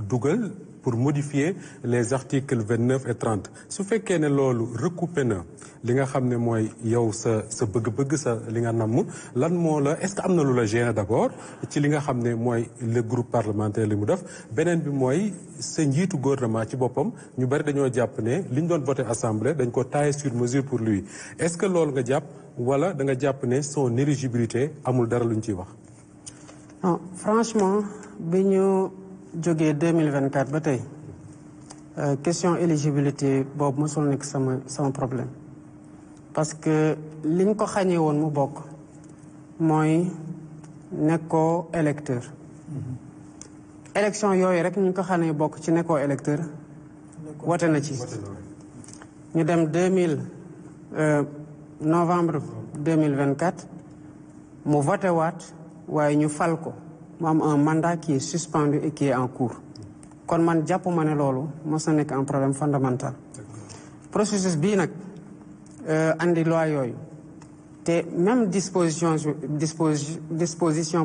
dugal pour modifier les articles 29 et 30 su fekkee ne loolu recoupé na li nga xam ne mooy yow sa bëgg-bëgg sa li nga namm lan moo la est-ce que am na lu la gêné d'abord ci li nga xam ne mooy le groupe parlementaire li mu def beneen bi mooy sa njiitu gouvernement ci boppam ñu bari dañoo jàpp ne li ñu doon voté assemblée dañ ko taillé sur mesure pour lui est-ce que loolu nga jàpp wala da nga jàpp ne son éligibilité amul dara luñ ciy wax. non franchement bi ñu jógee 2024 ba tey question éligibilité boobu mosul nekk sama problème parce que liñ ko xañee woon mu bokk mooy nekkoo électeur élection yooyu rek ñu ko xañee bokk ci nekkoo électeur wote na ci ñu dem novembre 2024 mu voté waat waaye ñu fal ko mu am un mandat qui est suspendu et qui est en cours kon man jàpp ma ne loolu mos na nekk un problème fondamental processus bii nag andi loi yooyu te même disposition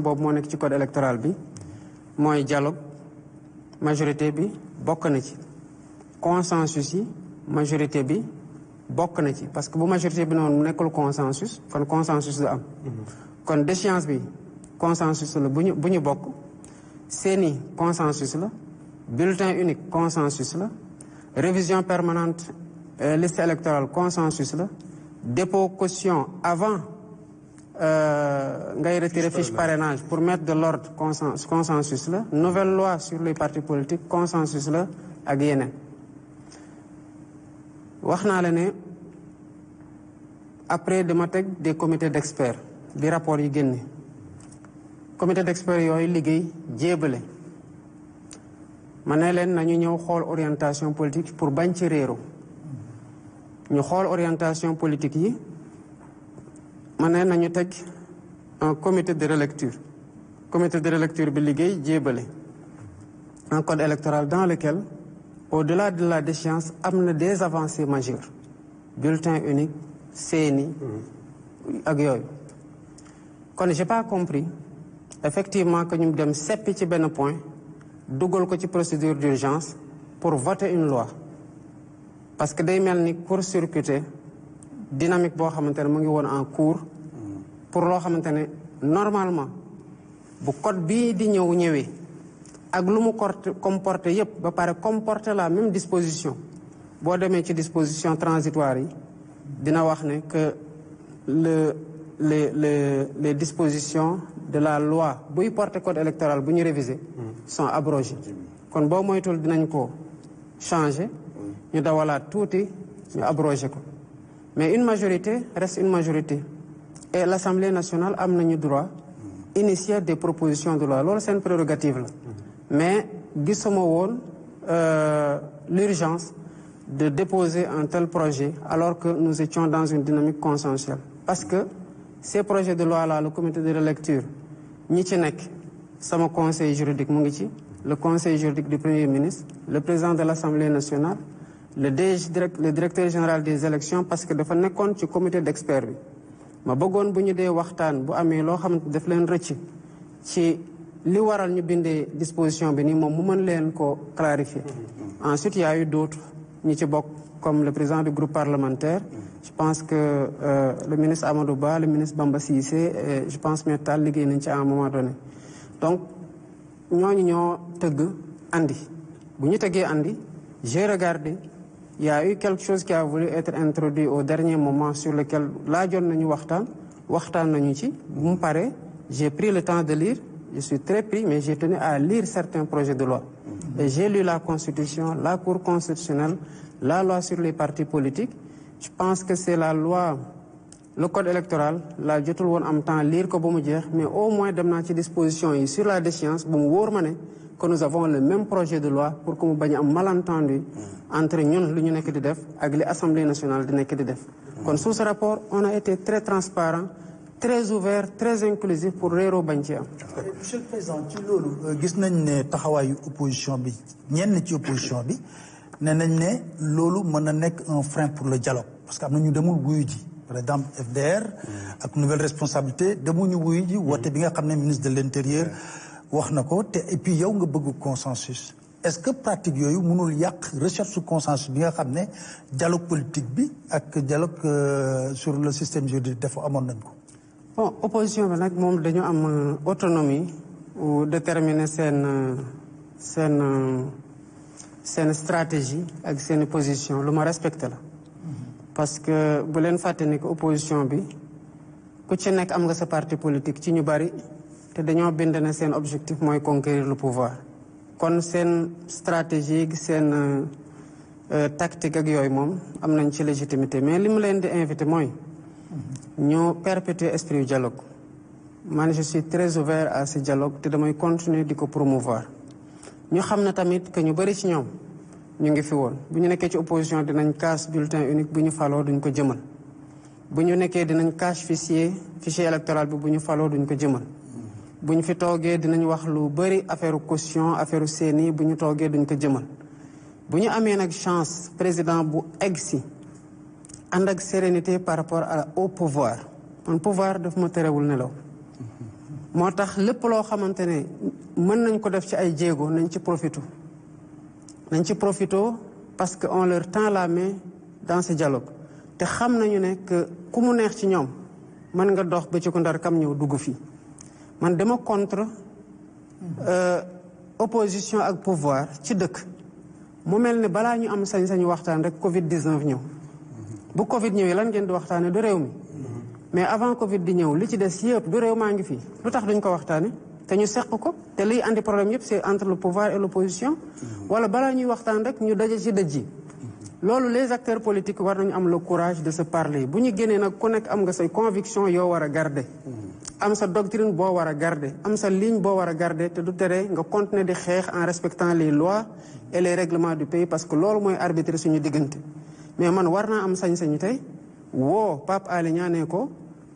boobu moo nekk ci code électoral bi mooy dialogue majorité bi bokk na ci consensus yi majorité bi bokk na ci parce que bu majorité bi noonu mu nekkul consensus kon consensus du am kon déchéance bi consensus la bu ñu bokk seeni consensus la bulletin unique consensus la révision permanente liste électorale consensus la dépôt caution avant ngay retirer fiche parrainage pour mettre de l'ordre consensus la nouvelle loi sur les partis politiques consensus la ak yeneen wax naa la ne après dama teg des comités d'experts bi rapport yi génne comité d'experts yooyu liggéey jéebale ma ne leen nañu ñëw xool orientation politique pour bañ ci réero ñu xool orientation politique yi ma ne nañu teg un comité de relecture bi liggéey jéebale un code électoral dans lequel au-delà de la déchéance am na des avancées majeures bulletin unique CENI ak yooyu kon j'ai pas compris effectivement que ñu dem seppi ci benn point dugal ko ci procédure d'urgence pour voter une loi parce que day mel ni court-circuiter dynamique boo xamante ne mu ngi woon en cours pour loo xamante ne normalement bu code bii di ñëwee ak lu mu comporter yépp ba pare comporter la même disposition boo demee ci disposition transitoire yi dina wax ne que les dispositions de la loi buy porter code électoral bu ñu réviser sont abrogées kon boo moytul dinañ ko changer ñu dawalaat tuuti ñu abroger ko mais une majorité reste une majorité et l'Assemblée nationale am nañu droit initier des propositions de loi loolu seen prérogative la mais gisuma woon l'urgence de déposer un tel projet alors que nous étions dans une dynamique consensuelle parce que ces projets de loi là le comité de relecture ñi ci nekk sama conseil juridique mu ngi ci le conseil juridique du premier ministre le président de l'Assemblée nationale le directeur général des élections parce que dafa nekkoon ci comité d'experts bi ma bëggoon bu ñu dee waxtaan bu amee loo xamante daf leen rëcc ci li waral ñu bindee disposition bi nii moom mu mën leen ko clarifier ensuite il y a eu d'autres ñi ci bokk comme le président du groupe parlementaire je pense que le ministre Amadou Ba le ministre Bamba Cissé je pense Metal liggéey nañ ci à un moment donné donc ñooñu ñoo tëgg andi bu ñu tëggee andi j'ai regardé il y a eu quelque chose qui a voulu être introduit au dernier moment sur lequel laajoon nañu waxtaan nañu ci bu mu paree j'ai pris le temps de lire je suis très pris mais j'ai tenu à lire certains projets de loi et j'ai lu la constitution la cour constitutionnelle la loi sur les partis politiques je pense que c'est la loi le code électoral la jotul woon am temps lire ko ba mu jeex mais au moins dem naa ci disposition yi sur la déchéance bu mu wóor ma ne que nous avons le même projet de loi pour que mu bañ am malentendu entre ñun lu ñu nekk di def ak li Assemblée nationale di nekk di def kon sous ce rapport on a été très transparent très ouvert très inclusif pour réeroo bañ ci am. Monsieur le Président ci loolu gis nañ ne taxawaayu opposition bi ñenn ci opposition bi ne nañ ne loolu mën na nekk un frein pour le dialogue parce que am na ñu demul wuyu ji par exemple FDR ak nouvelle responsabilité demuñu wuyu ji woote bi nga xam ne ministre de l'intérieur wax na ko te et puis yow nga bëgg consensus est-ce que pratique yooyu mënul yàq recherche su consensus bi nga xam ne dialogue politique bi ak dialogue sur le système juridique dafa amoon nañ ko. bon opposition bi nag moom dañu am autonomie ou déterminer seen stratégie ak seen position lu ma respecté la. parce que bu leen fàtte ni que opposition bi ku ci nekk am nga sa parti politique ci ñu bari te dañoo bind ne seen objectif mooy conquérir le pouvoir. kon seen stratégie seen tactique ak yooyu moom am nañ ci légitimité mais li mu leen di invité mooy ñu perpétuer esprit dialogue. man je suis très ouvert à ce dialogue te damay continuer di ko promouvoir. ñu xam ne tamit que ñu bëri ci ñoom ñu ngi fi woon bu ñu nekkee ci opposition dinañ casse bulletin unique bu ñu faloo duñ ko jëmal. bu ñu nekkee dinañ cache fichier électoral bi bu ñu faloo duñ ko jëmal. bu ñu fi toogee dinañ wax lu bëri affaire caution affaire CENI bu ñu toogee duñ ko jëmal. bu ñu amee nag chance président bu egg si ànd ak sérénité par rapport au pouvoir man pouvoir daf ma terewul nelaw. moo tax lépp loo xamante ne mën nañ ko def ci ay jéego nañ ci profito parce que on leur tend la main dans ce dialogue te xam nañu ne que ku mu neex ci ñoom mën nga dox ba ci ko ndar kam ñëw dugg fii man dama contre opposition ak pouvoir ci dëkk mu mel ne balaa ñu am sañ-sañu waxtaan rek Covid 19 ñëw bu Covid ñëwee lan ngeen di waxtaane du réew mi mais avant Covid di ñëw li ci des yëpp du réew maa ngi fii lu tax duñ ko waxtaane te ñu seq ko te liy andi problème yëpp c'est entre le pouvoir et l'opposition wala balaa ñuy waxtaan rek ñu daje ci dëj yi loolu les acteurs politiques war nañu am le courage de se parler bu ñu génnee nag ku nekk am nga say conviction yoo war a garder am sa doctrine boo war a garder am sa ligne boo war a garder te du tere nga continuer di xeex en respectant les lois et les règlements du pays parce que loolu mooy arbitrer suñu diggante mais man war naa am sañ-sañu tey woo Pape Alé Niang ne ko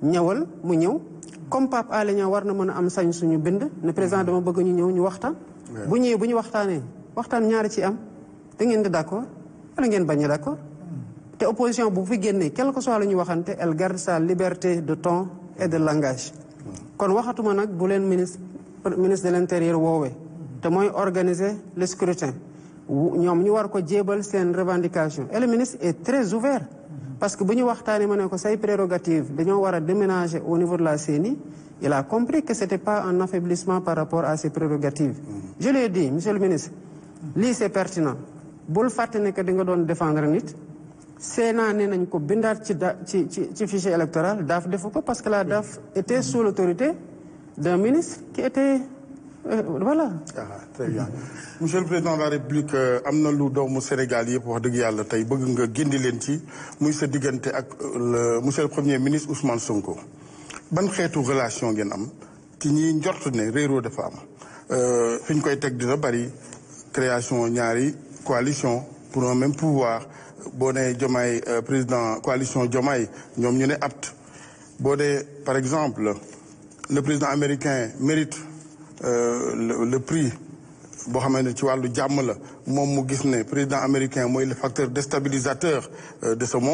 ñëwal mu ñëw comme Pape Alé Niang war na mën a am sañ suñu bind ne président dama bëgg ñu ñëw ñu waxtaan bu ñëwee bu ñu waxtaanee waxtaan ñaari ci am da ngeen di d'accord wala ngeen bañ a d'accord te opposition bu fi génnee quel que soit lu ñu waxante elle garde sa liberté de ton et de langage kon waxatuma nag bu leen ministre de l'intérieur woowee te mooy organiser le scrutin ñoom ñu war ko jébal seen revendication et le ministre est très ouvert parce que bu ñu waxtaanee ma ne ko say prérogative dañoo war a déménager au niveau de la CENI il a compris que c'était pas un affaiblissement par rapport à ses prérogatives je lui ai dit monsieur le ministre lii c'est pertinent bul fàtte ne que di nga doon défendre nit Sénat ne nañ ko bindaat ci fichier électoral DAF defu ko parce que la DAF était sous l'autorité d'un ministre qui était voilà. Très bien monsieur le président de la République am na lu doomu Sénégal yëpp wax dëgg yàlla tey bëgg nga gindi leen ci muy sa diggante ak monsieur le premier ministre Ousmane Sonko ban xeetu relation ngeen am ci ñi njort ne réeroo dafa am fi ñu koy teg dina bari création ñaari coalition pour un même pouvoir boo nee Diomaye président coalition Diomaye ñoom ñu ne apte boo dee par exemple le président américain mérite le prix boo xamee ne ci wàllu jàmm la moom mu gis ne président américain mooy le facteur déstabilisateur de ce monde